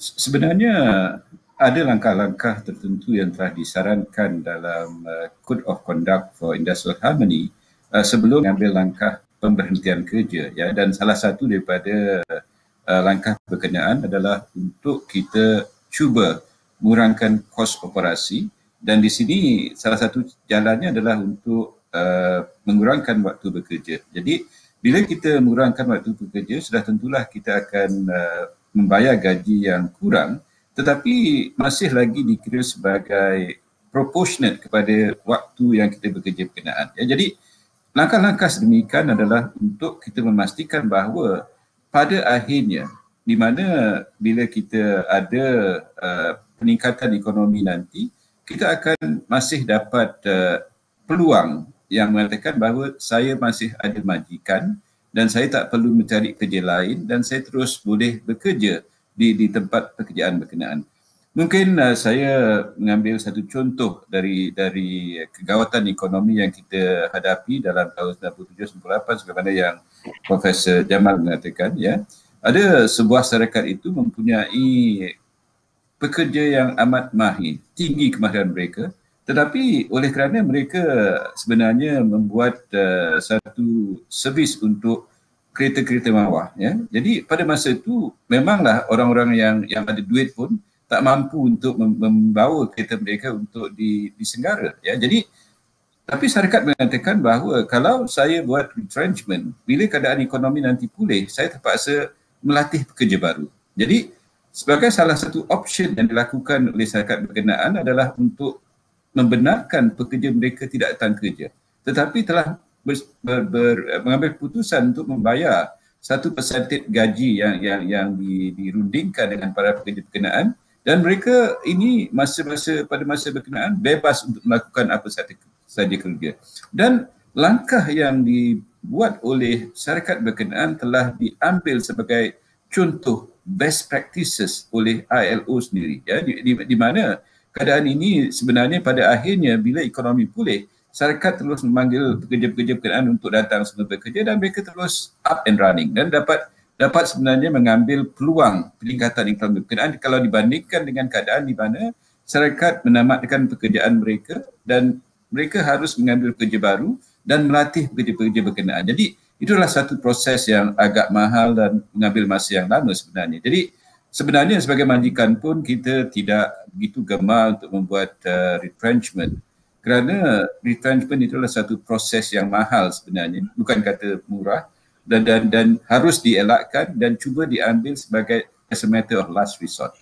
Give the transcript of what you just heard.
Sebenarnya ada langkah-langkah tertentu yang telah disarankan dalam Code of Conduct for Industrial Harmony sebelum mengambil langkah pemberhentian kerja, ya. Dan salah satu daripada langkah berkenaan adalah untuk kita cuba mengurangkan kos operasi, dan di sini salah satu jalannya adalah untuk mengurangkan waktu bekerja. Jadi bila kita mengurangkan waktu bekerja, sudah tentulah kita akan membayar gaji yang kurang, tetapi masih lagi dikira sebagai proportionate kepada waktu yang kita bekerja berkenaan. Ya, jadi langkah-langkah sedemikian adalah untuk kita memastikan bahawa pada akhirnya, di mana bila kita ada peningkatan ekonomi nanti, kita akan masih dapat peluang yang mengatakan bahawa saya masih ada majikan dan saya tak perlu mencari kerja lain dan saya terus boleh bekerja di tempat pekerjaan berkenaan. Mungkin saya mengambil satu contoh dari kegawatan ekonomi yang kita hadapi dalam tahun 97-98 sebagaimana yang Profesor Jamal mengatakan, ya. Ada sebuah syarikat itu mempunyai pekerja yang amat mahir, tinggi kemahiran mereka, tetapi oleh kerana mereka sebenarnya membuat satu servis untuk kereta-kereta mewah, ya. Jadi pada masa itu memanglah orang-orang yang ada duit pun tak mampu untuk membawa kereta mereka untuk disenggara, ya. Jadi tapi syarikat mengatakan bahawa kalau saya buat retrenchment, bila keadaan ekonomi nanti pulih, saya terpaksa melatih pekerja baru. Jadi sebagai salah satu option yang dilakukan oleh syarikat berkenaan adalah untuk membenarkan pekerja mereka tidak datang kerja, tetapi telah mengambil keputusan untuk membayar satu persentage gaji yang dirundingkan dengan para pekerja berkenaan, dan mereka ini pada masa berkenaan bebas untuk melakukan apa saja kerja. Dan langkah yang dibuat oleh syarikat berkenaan telah diambil sebagai contoh best practices oleh ILO sendiri, ya, di mana keadaan ini sebenarnya pada akhirnya bila ekonomi pulih, syarikat terus memanggil pekerja-pekerja berkenaan untuk datang semula bekerja dan mereka terus up and running dan dapat sebenarnya mengambil peluang peningkatan ekonomi berkenaan kalau dibandingkan dengan keadaan di mana syarikat menamatkan pekerjaan mereka dan mereka harus mengambil pekerja baru dan melatih pekerja-pekerja berkenaan. Jadi itulah satu proses yang agak mahal dan mengambil masa yang lama sebenarnya. Jadi sebenarnya sebagai majikan pun kita tidak begitu gemar untuk membuat retrenchment, kerana retrenchment itulah satu proses yang mahal sebenarnya, bukan kata murah, dan harus dielakkan dan cuba diambil sebagai as a matter of last resort.